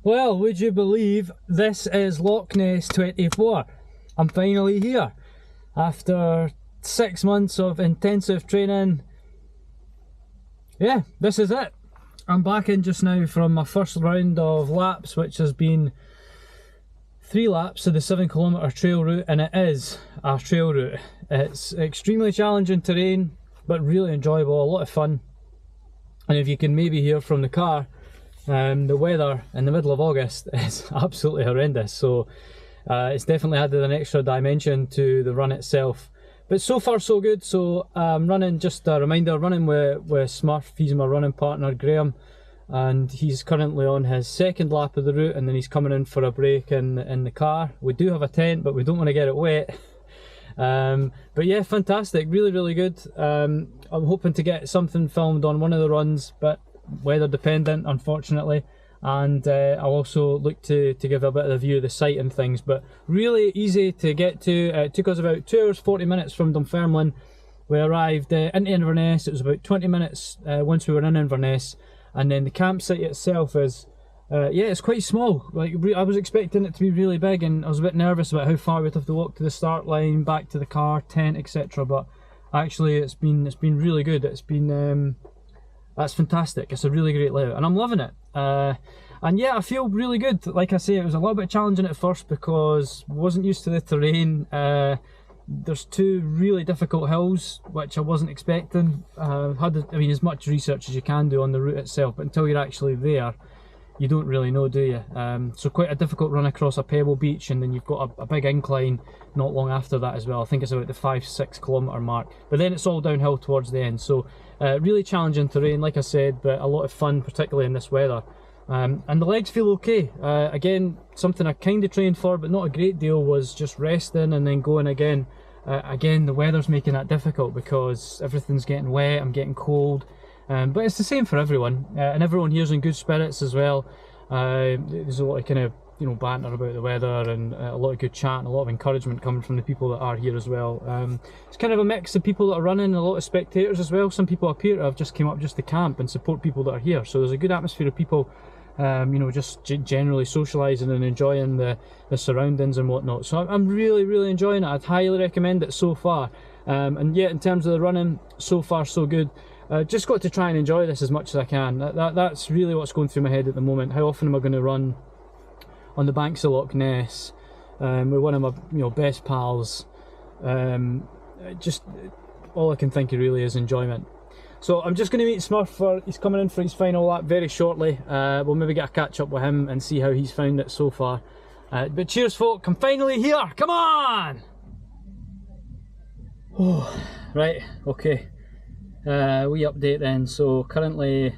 Well, would you believe this is Loch Ness 24? I'm finally here. After 6 months of intensive training, yeah, this is it. I'm back in just now from my first round of laps, which has been 3 laps of the 7 km trail route, and it is a trail route. It's extremely challenging terrain, but really enjoyable, a lot of fun. And if you can maybe hear from the car, the weather in the middle of August is absolutely horrendous, so it's definitely added an extra dimension to the run itself. But so far so good. So I'm running, just a reminder, running with Smurf. He's my running partner, Graham, and he's currently on his 2nd lap of the route, and then he's coming in for a break in the car. We do have a tent, but we don't want to get it wet. But yeah, fantastic, really good. I'm hoping to get something filmed on one of the runs, but weather dependent, unfortunately. And I'll also look to give a bit of a view of the site and things, but really easy to get to. It took us about 2 hours 40 minutes from Dunfermline. We arrived into Inverness. It was about 20 minutes once we were in Inverness, and then the campsite itself is yeah, it's quite small. Like, I was expecting it to be really big, and I was a bit nervous about how far we'd have to walk to the start line, back to the car, tent, etc. But actually it's been really good. It's been that's fantastic. It's a really great layout and I'm loving it. And yeah, I feel really good. Like I say, it was a little bit challenging at first because I wasn't used to the terrain. There's 2 really difficult hills which I wasn't expecting. I mean, as much research as you can do on the route itself, but until you're actually there, you don't really know, do you? So quite a difficult run across a pebble beach, and then you've got a big incline not long after that as well. I think it's about the 5-6 km mark, but then it's all downhill towards the end. So really challenging terrain, like I said, but a lot of fun, particularly in this weather. And the legs feel okay. Again, something I kind of trained for, but not a great deal, was just resting and then going again. Again, the weather's making that difficult because everything's getting wet, I'm getting cold. But it's the same for everyone, and everyone here's in good spirits as well. There's a lot of kind of, you know, banter about the weather, and a lot of good chat and a lot of encouragement coming from the people that are here as well. It's kind of a mix of people that are running and a lot of spectators as well. Some people up here have just came up just to camp and support people that are here, so there's a good atmosphere of people, you know, just generally socialising and enjoying the surroundings and whatnot. So I'm really enjoying it. I'd highly recommend it so far. And yeah, in terms of the running, so far so good. Just got to try and enjoy this as much as I can. That's really what's going through my head at the moment. How often am I going to run on the banks of Loch Ness with one of my, you know, best pals? Just all I can think of really is enjoyment. So I'm just going to meet Smurf he's coming in for his final lap very shortly. We'll maybe get a catch up with him and see how he's found it so far. But cheers, folk! I'm finally here. Come on! Oh, right, okay. We update then. So currently,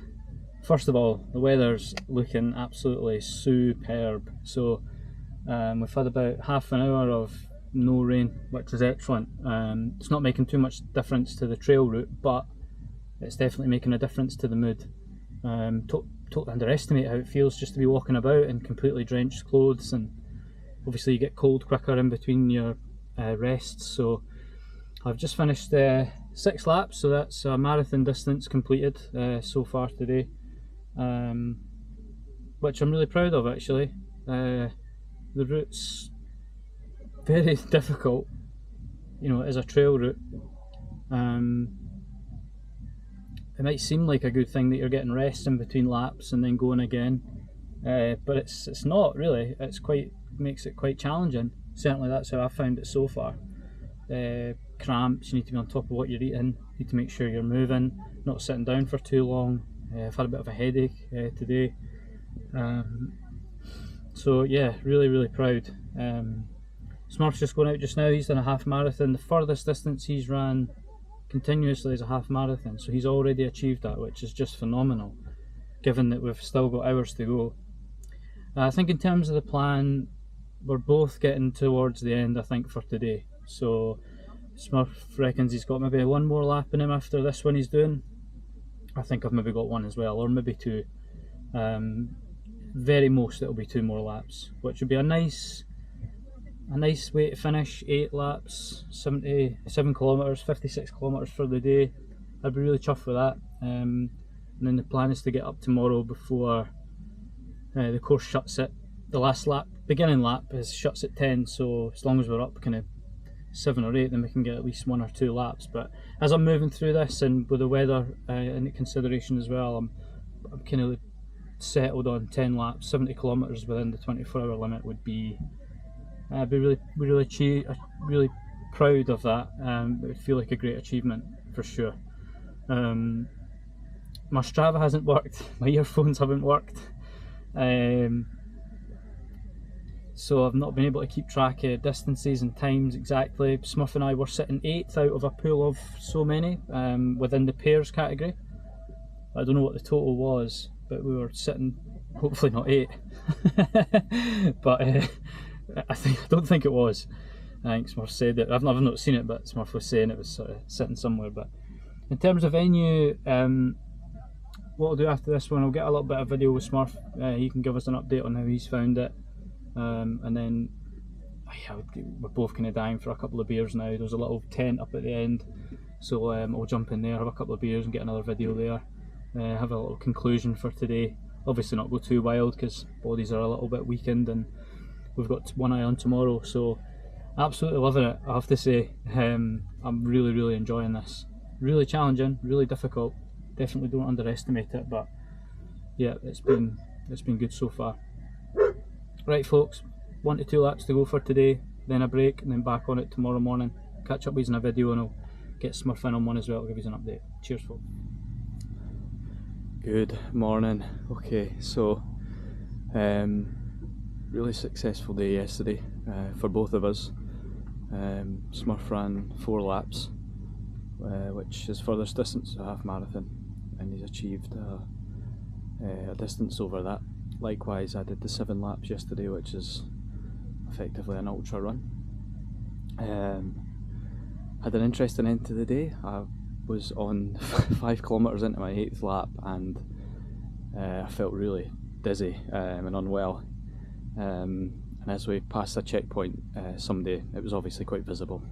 first of all, the weather's looking absolutely superb. So we've had about half an hour of no rain, which is excellent. It's not making too much difference to the trail route, but it's definitely making a difference to the mood. Totally underestimate how it feels just to be walking about in completely drenched clothes, and obviously you get cold quicker in between your rests. So I've just finished 6 laps, so that's a marathon distance completed so far today, which I'm really proud of actually. The route's very difficult, you know, as a trail route. It might seem like a good thing that you're getting rest in between laps and then going again, but it's not really. Makes it quite challenging. Certainly that's how I've found it so far. Cramps, you need to be on top of what you're eating, you need to make sure you're moving, not sitting down for too long. I've had a bit of a headache today. So yeah, really proud. Smurf's just going out just now. He's done a half marathon. The furthest distance he's ran continuously is a half marathon, so he's already achieved that, which is just phenomenal given that we've still got hours to go. I think in terms of the plan, we're both getting towards the end, I think, for today. So Smurf reckons he's got maybe 1 more lap in him after this one he's doing. I think I've maybe got 1 as well, or maybe 2. Very most it'll be 2 more laps, which would be a nice way to finish. 8 laps, 77 kilometres, 56 kilometres for the day. I'd be really chuffed with that. And then the plan is to get up tomorrow before The course shuts at the last lap, beginning lap shuts at 10, so as long as we're up kind of 7 or 8, then we can get at least 1 or 2 laps. But as I'm moving through this, and with the weather in consideration as well, I'm kind of settled on 10 laps. 70 kilometres within the 24-hour limit would be, I'd be really proud of that. It would feel like a great achievement for sure. My Strava hasn't worked, my earphones haven't worked, so I've not been able to keep track of distances and times exactly. Smurf and I were sitting 8th out of a pool of so many within the pairs category. I don't know what the total was, but we were sitting, hopefully not 8, but I don't think it was. I think Smurf said it. I've not seen it, but Smurf was saying it was sort of sitting somewhere. But in terms of venue, what I'll do after this one, I'll get a little bit of video with Smurf. He can give us an update on how he's found it, and then we're both kind of dying for a couple of beers now. There's a little tent up at the end, so I'll jump in there, have a couple of beers and get another video there. Have a little conclusion for today. Obviously not go too wild because bodies are a little bit weakened and we've got one eye on tomorrow, so absolutely loving it, I have to say. I'm really enjoying this. Really challenging, really difficult. Definitely don't underestimate it, but yeah, it's been good so far. Right folks, 1 to 2 laps to go for today, then a break, and then back on it tomorrow morning. Catch up with you in a video, and I'll get Smurf in on one as well to give you an update. Cheers folks. Good morning. Okay, so really successful day yesterday for both of us. Smurf ran 4 laps, which is furthest distance, a half marathon, and he's achieved a distance over that. Likewise, I did the 7 laps yesterday, which is effectively an ultra run. Had an interesting end to the day. I was on 5 kilometres into my 8th lap, and I felt really dizzy and unwell. And as we passed a checkpoint, it was obviously quite visible.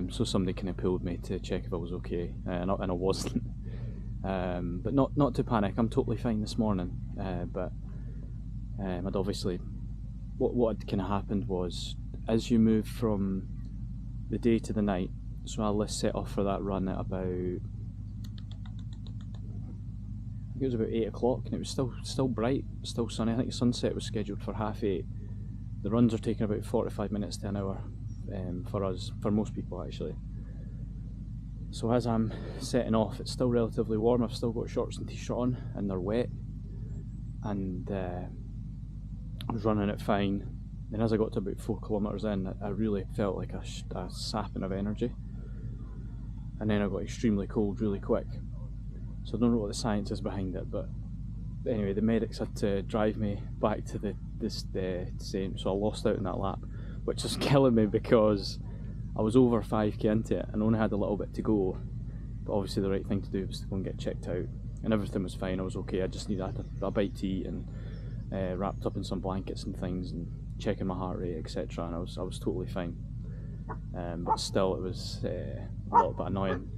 So somebody kind of pulled me to check if I was okay, and I wasn't. But not to panic. I'm totally fine this morning. But I'd obviously, what had kind of happened was, as you move from the day to the night, so I set off for that run at about, I think it was about 8 o'clock, and it was still bright, still sunny. I think the sunset was scheduled for 8:30. The runs are taking about 45 minutes to an hour for us, for most people actually. So as I'm setting off, it's still relatively warm. I've still got shorts and t-shirt on, and they're wet, and I was running it fine. Then as I got to about 4 kilometres in, I really felt like a sapping of energy, and then I got extremely cold really quick. So I don't know what the science is behind it, but anyway, the medics had to drive me back to the same, so I lost out in that lap, which is killing me because I was over 5k into it and only had a little bit to go. But obviously the right thing to do was to go and get checked out, and everything was fine. I was okay. I just needed a bite to eat and wrapped up in some blankets and things, and checking my heart rate, etc. And I was totally fine. But still, it was a little bit annoying.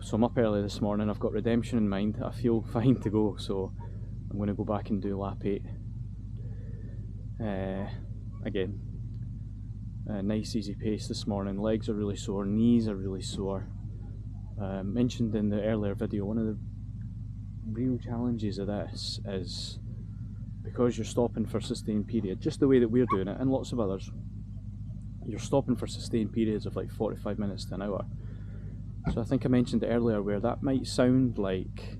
So I'm up early this morning. I've got redemption in mind. I feel fine to go, so I'm going to go back and do lap 8 again. Nice easy pace this morning. Legs are really sore, knees are really sore. Mentioned in the earlier video, one of the real challenges of this is because you're stopping for sustained period, just the way that we're doing it, and lots of others, you're stopping for sustained periods of like 45 minutes to an hour. So I think I mentioned it earlier where that might sound like,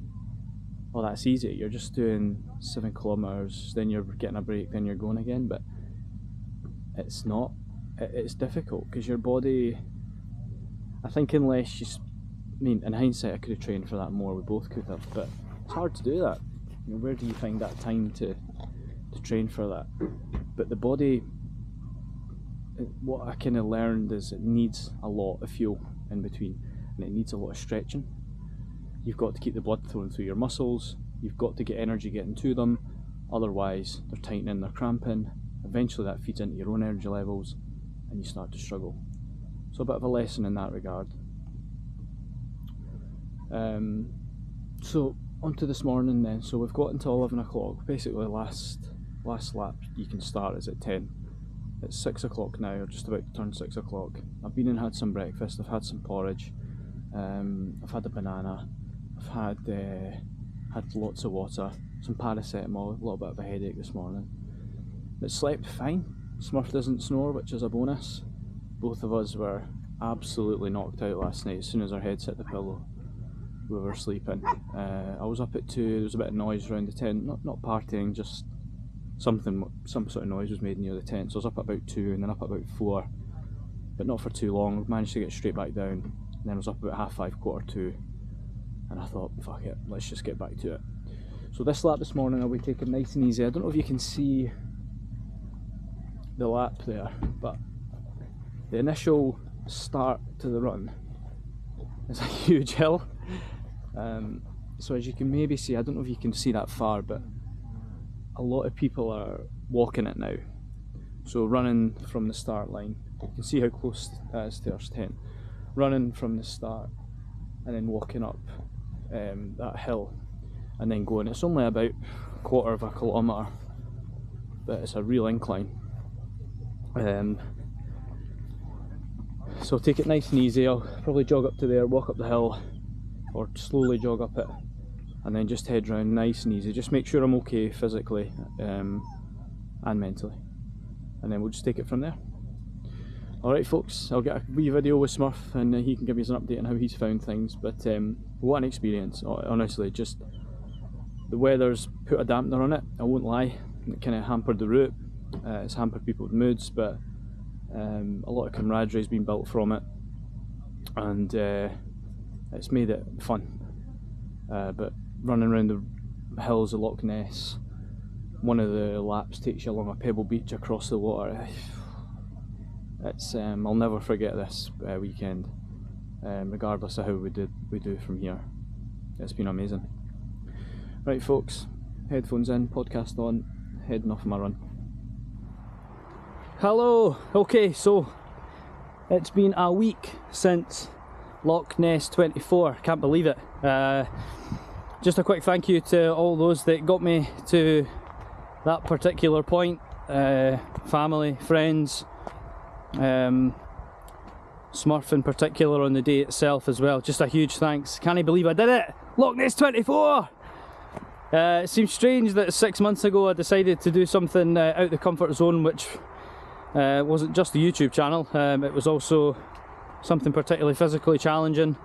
oh, that's easy, you're just doing 7 kilometres, then you're getting a break, then you're going again, but it's not. It's difficult because your body, I think unless you, I mean, in hindsight I could have trained for that more, we both could have, but it's hard to do that. You know, where do you find that time to train for that? But the body, what I kind of learned is it needs a lot of fuel in between, and it needs a lot of stretching. You've got to keep the blood flowing through your muscles, you've got to get energy getting to them, otherwise they're tightening, they're cramping. Eventually that feeds into your own energy levels and you start to struggle. So a bit of a lesson in that regard. So on to this morning then. So we've got until 11 o'clock. Basically last lap you can start is at 10. It's 6 o'clock now, or just about to turn 6 o'clock. I've been and had some breakfast, I've had some porridge, I've had a banana, I've had lots of water, some paracetamol, a little bit of a headache this morning. But slept fine. Smurf doesn't snore, which is a bonus. Both of us were absolutely knocked out last night. As soon as our heads hit the pillow, we were sleeping. I was up at 2, there was a bit of noise around the tent, not partying, just some sort of noise was made near the tent. So I was up at about 2 and then up at about 4, but not for too long. Managed to get straight back down, and then I was up about 5:30, 2, and I thought, fuck it, let's just get back to it. So this lap this morning I'll be taking nice and easy. I don't know if you can see the lap there, but the initial start to the run is a huge hill. So as you can maybe see, I don't know if you can see that far, but a lot of people are walking it now. So running from the start line, you can see how close that is to our tent. Running from the start and then walking up that hill and then going. It's only about a quarter of a kilometre, but it's a real incline. So take it nice and easy. I'll probably jog up to there, walk up the hill, or slowly jog up it, and then just head round nice and easy. Just make sure I'm okay physically and mentally, and then we'll just take it from there. Alright folks, I'll get a wee video with Smurf and he can give us an update on how he's found things, but what an experience, honestly. Just the weather's put a dampener on it, I won't lie. It kind of hampered the route, it's hampered people's moods, but a lot of camaraderie has been built from it, and it's made it fun. But running around the hills of Loch Ness, one of the laps takes you along a pebble beach across the water. It's I'll never forget this weekend, regardless of how we do from here. It's been amazing. Right folks, headphones in, podcast on, heading off my run. Hello. Okay, so it's been a week since Loch Ness 24. Can't believe it. Just a quick thank you to all those that got me to that particular point. Family, friends, Smurf in particular on the day itself as well. Just a huge thanks. Can't believe I did it! Loch Ness 24! It seems strange that 6 months ago I decided to do something out the comfort zone, which wasn't just a YouTube channel, it was also something particularly physically challenging.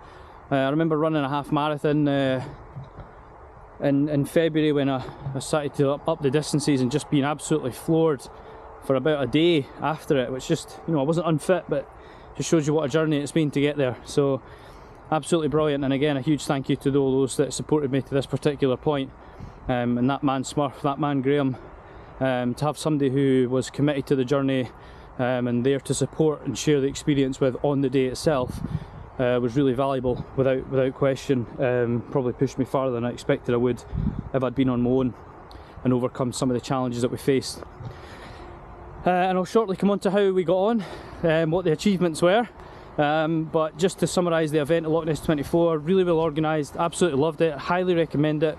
I remember running a half marathon in February when I started to up the distances, and just being absolutely floored for about a day after it, which just, I wasn't unfit, but just shows you what a journey it's been to get there. So absolutely brilliant, and again a huge thank you to all those that supported me to this particular point, and that man Smurf, that man Graham. To have somebody who was committed to the journey and there to support and share the experience with on the day itself was really valuable, without question. Probably pushed me farther than I expected I would if I'd been on my own and overcome some of the challenges that we faced. And I'll shortly come on to how we got on, what the achievements were, but just to summarise the event at Loch Ness 24, really well organised, absolutely loved it, highly recommend it.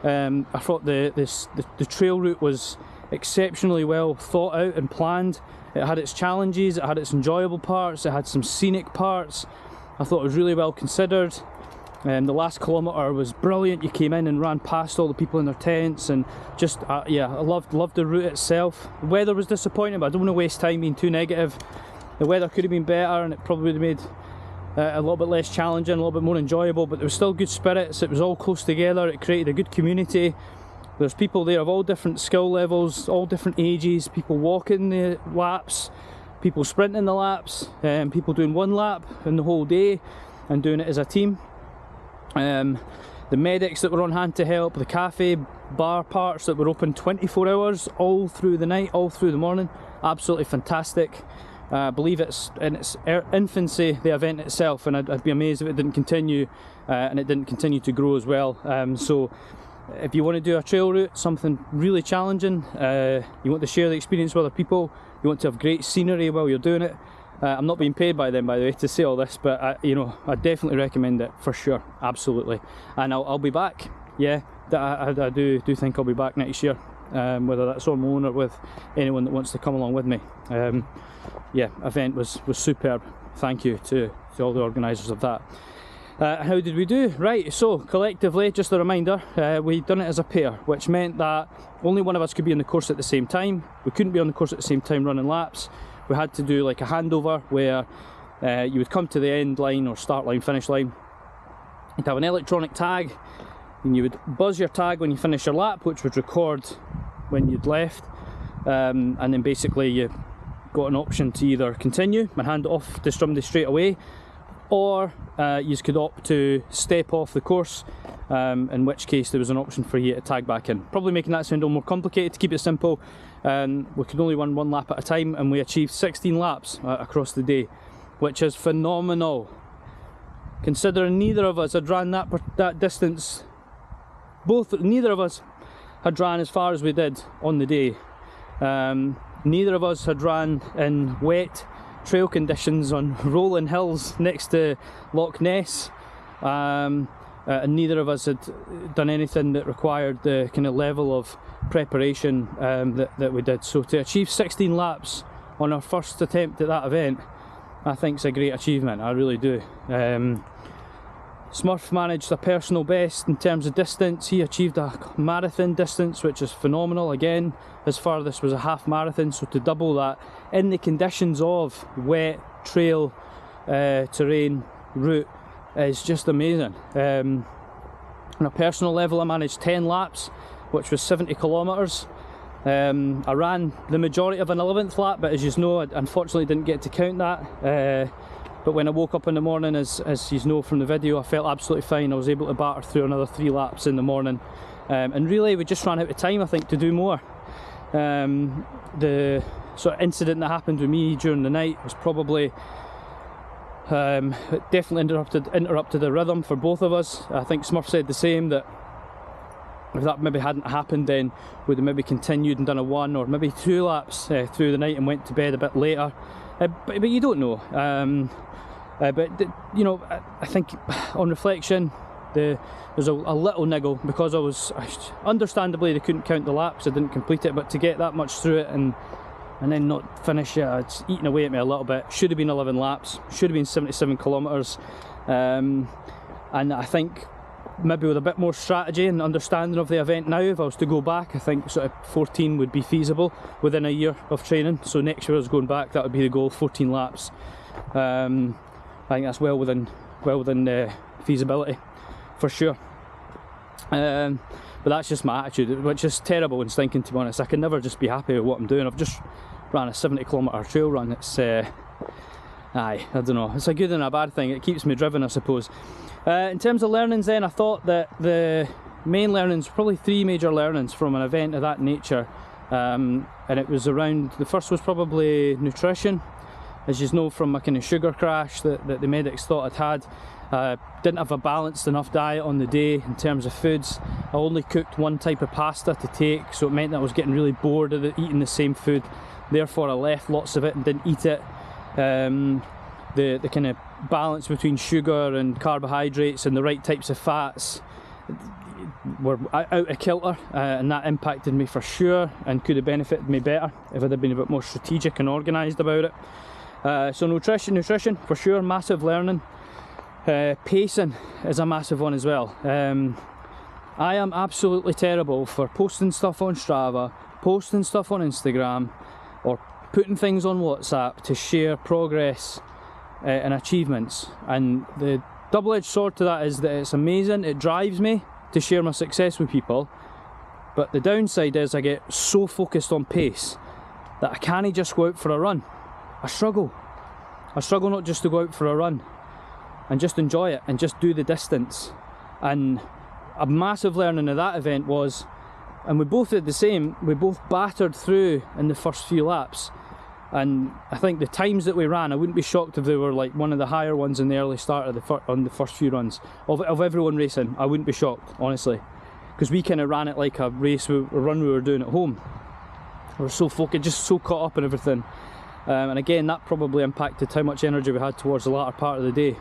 I thought the trail route was exceptionally well thought out and planned. It had its challenges, it had its enjoyable parts, it had some scenic parts. I thought it was really well considered. The last kilometre was brilliant. You came in and ran past all the people in their tents, and just yeah, I loved the route itself. The weather was disappointing, but I don't want to waste time being too negative. The weather could have been better and it probably would have made a little bit less challenging, a little bit more enjoyable, but there was still good spirits. It was all close together, it created a good community. There's people there of all different skill levels, all different ages, people walking the laps, people sprinting the laps, people doing one lap in the whole day and doing it as a team. The medics that were on hand to help, the cafe bar parts that were open 24 hours all through the night, all through the morning, absolutely fantastic. I believe it's in its infancy, the event itself, and I'd be amazed if it didn't continue, and it didn't continue to grow as well. So if you want to do a trail route, something really challenging, you want to share the experience with other people, you want to have great scenery while you're doing it. I'm not being paid by them, by the way, to say all this, but I definitely recommend it for sure, absolutely. And I'll be back yeah, I do think I'll be back next year, whether that's on my own or with anyone that wants to come along with me. Yeah, event was superb. Thank you to all the organisers of that. How did we do? Right, so collectively, just a reminder, we'd done it as a pair, which meant that only one of us could be on the course at the same time. We couldn't be on the course at the same time running laps. We had to do like a handover where you would come to the end line or start line, finish line. You'd have an electronic tag, and you would buzz your tag when you finish your lap, which would record when you'd left, and then basically you got an option to either continue and hand it off to somebody straight away, or you could opt to step off the course, in which case there was an option for you to tag back in. Probably making that sound a little more complicated. To keep it simple, we could only run one lap at a time, and we achieved 16 laps across the day, which is phenomenal, considering neither of us had ran that distance. Neither of us had ran as far as we did on the day. Neither of us had ran in wet trail conditions on rolling hills next to Loch Ness, and neither of us had done anything that required the kind of level of preparation that we did. So to achieve 16 laps on our first attempt at that event, I think is a great achievement. I really do. Smurf managed a personal best in terms of distance. He achieved a marathon distance, which is phenomenal. Again, his farthest was a half marathon, so to double that in the conditions of wet trail terrain route is just amazing. On a personal level, I managed 10 laps, which was 70 kilometres. I ran the majority of an 11th lap, but as you know, I unfortunately didn't get to count that. But when I woke up in the morning, as you know from the video, I felt absolutely fine. I was able to batter through another 3 laps in the morning. And really, we just ran out of time, I think, to do more. The sort of incident that happened with me during the night was probably it definitely interrupted the rhythm for both of us. I think Smurf said the same, that if that maybe hadn't happened, then we'd have maybe continued and done a 1 or maybe 2 laps through the night and went to bed a bit later. But you don't know. You know, I think on reflection, there's a little niggle, because understandably they couldn't count the laps, I didn't complete it, but to get that much through it and then not finish it, it's eating away at me a little bit. Should have been 11 laps, should have been 77 kilometres, and I think maybe with a bit more strategy and understanding of the event now, if I was to go back, I think sort of 14 would be feasible within a year of training. So next year I was going back, that would be the goal, 14 laps. I think that's well within feasibility for sure. But that's just my attitude, which is terrible and stinking, to be honest. I can never just be happy with what I'm doing. I've just ran a 70 kilometre trail run. It's I don't know, it's a good and a bad thing. It keeps me driven, I suppose. In terms of learnings then, I thought that the main learnings, probably 3 major learnings from an event of that nature, and it was around, the first was probably nutrition. As you know from my kind of sugar crash that the medics thought I'd had, didn't have a balanced enough diet on the day in terms of foods. I only cooked one type of pasta to take, so it meant that I was getting really bored of eating the same food. Therefore I left lots of it and didn't eat it. The kind of balance between sugar and carbohydrates and the right types of fats were out of kilter, and that impacted me for sure, and could have benefited me better if I'd have been a bit more strategic and organised about it. So nutrition for sure, massive learning. Pacing is a massive one as well. I am absolutely terrible for posting stuff on Strava, posting stuff on Instagram, or putting things on WhatsApp to share progress and achievements. And the double-edged sword to that is that it's amazing, it drives me to share my success with people, but the downside is I get so focused on pace that I can't just go out for a run. I struggle not just to go out for a run and just enjoy it and just do the distance. And a massive learning of that event was, and we both did the same, we both battered through in the first few laps. And I think the times that we ran, I wouldn't be shocked if they were like one of the higher ones in the early start of on the first few runs of everyone racing. I wouldn't be shocked, honestly, because we kind of ran it like a run we were doing at home. We were so focused, just so caught up in everything, and again that probably impacted how much energy we had towards the latter part of the day.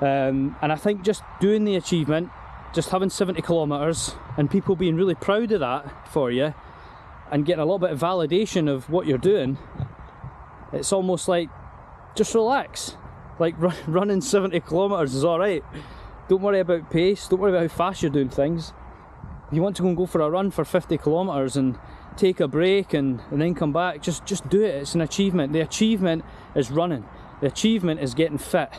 And I think just doing the achievement, just having 70 kilometres and people being really proud of that for you and getting a little bit of validation of what you're doing, it's almost like, just relax. Like, running 70 kilometres is alright. Don't worry about pace, don't worry about how fast you're doing things. If you want to go and go for a run for 50 kilometres and take a break and then come back, just do it. It's an achievement. The achievement is running. The achievement is getting fit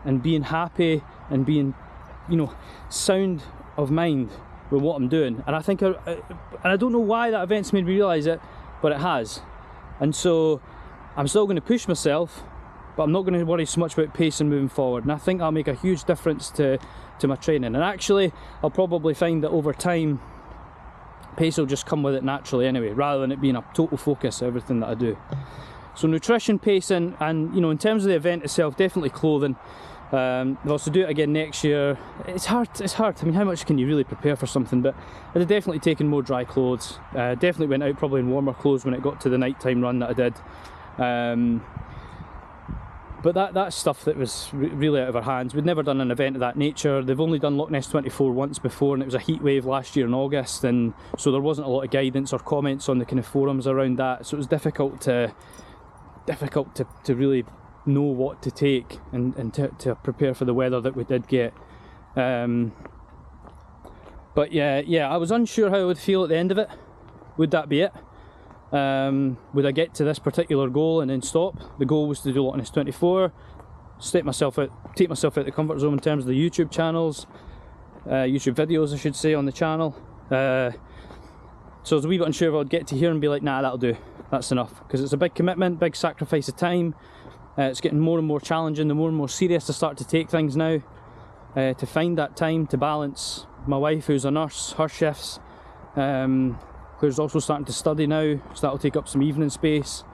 and being happy and being, you know, sound of mind with what I'm doing. And I think, and I don't know why that event's made me realise it, but it has. And so I'm still going to push myself, but I'm not going to worry so much about pace and moving forward. And I think that'll make a huge difference to my training. And actually, I'll probably find that over time, pace will just come with it naturally anyway, rather than it being a total focus of everything that I do. So nutrition, pacing, and, you know, in terms of the event itself, definitely clothing. I'll also do it again next year. It's hard. I mean, how much can you really prepare for something? But I've definitely taken more dry clothes. Definitely went out probably in warmer clothes when it got to the nighttime run that I did. But that's stuff that was really out of our hands. We'd never done an event of that nature. They've only done Loch Ness 24 once before, and it was a heat wave last year in August, and so there wasn't a lot of guidance or comments on the kind of forums around that. So it was difficult to really know what to take and to prepare for the weather that we did get. But yeah, I was unsure how I would feel at the end of it. Would that be it? Would I get to this particular goal and then stop? The goal was to do Loch Ness 24, take myself out the comfort zone in terms of the YouTube channels, YouTube videos I should say on the channel. So I was a wee bit unsure if I'd get to here and be like, nah, that'll do, that's enough, because it's a big commitment, big sacrifice of time. It's getting more and more challenging, the more and more serious I start to take things now, to find that time to balance my wife, who's a nurse, her shifts, who's also starting to study now, so that'll take up some evening space.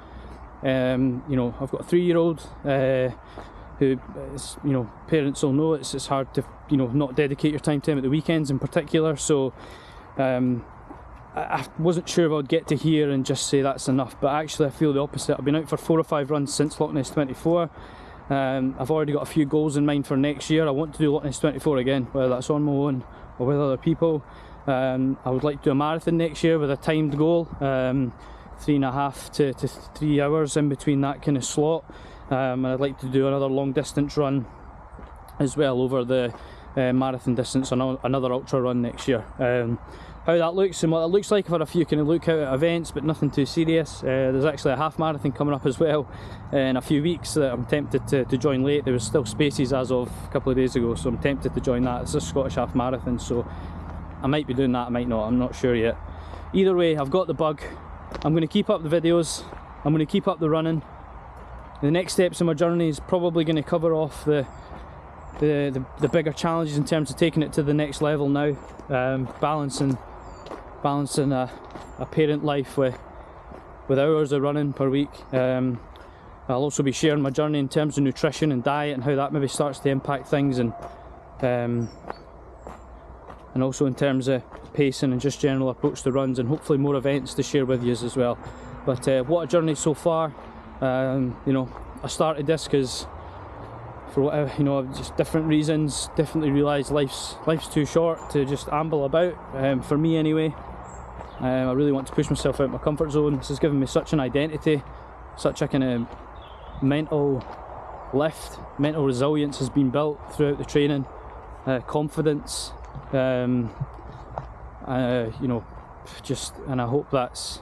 You know, I've got a 3-year-old who is, you know, parents will know it's hard to, you know, not dedicate your time to him at the weekends in particular. So I wasn't sure if I'd get to here and just say that's enough, but actually I feel the opposite. I've been out for 4 or 5 runs since Loch Ness 24. I've already got a few goals in mind for next year. I want to do Loch Ness 24 again, whether that's on my own or with other people. I would like to do a marathon next year with a timed goal, 3.5 to 3 hours in between that kind of slot. And I'd like to do another long distance run as well over the marathon distance, another ultra run next year. How that looks and what it looks like, I've had a few kind of look out at events, but nothing too serious. There's actually a half marathon coming up as well in a few weeks that I'm tempted to join late. There was still spaces as of a couple of days ago, so I'm tempted to join that. It's a Scottish half marathon, so I might be doing that, I might not, I'm not sure yet. Either way, I've got the bug. I'm going to keep up the videos, I'm going to keep up the running. The next steps in my journey is probably going to cover off the bigger challenges in terms of taking it to the next level now. Balancing a parent life with hours of running per week. I'll also be sharing my journey in terms of nutrition and diet and how that maybe starts to impact things, and also in terms of pacing and just general approach to runs, and hopefully more events to share with you as well. But what a journey so far. You know, I started this because for whatever, you know, just different reasons, definitely realised life's too short to just amble about, for me anyway. I really want to push myself out my comfort zone. This has given me such an identity, such a kind of mental lift, mental resilience has been built throughout the training, confidence, you know, just, and I hope that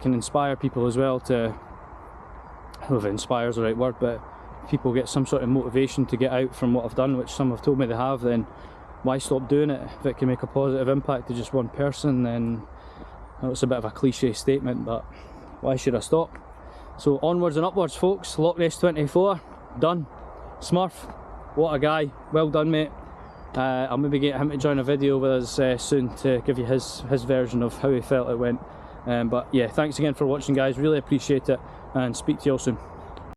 can inspire people as well to, I don't know if inspire is the right word, but if people get some sort of motivation to get out from what I've done, which some have told me they have, then why stop doing it? If it can make a positive impact to just one person, then it's a bit of a cliche statement, but why should I stop? So onwards and upwards, folks. Loch Ness 24 done. Smurf, what a guy, well done, mate. I'll maybe get him to join a video with us soon to give you his version of how he felt it went. But yeah, thanks again for watching, guys, really appreciate it, and speak to you all soon.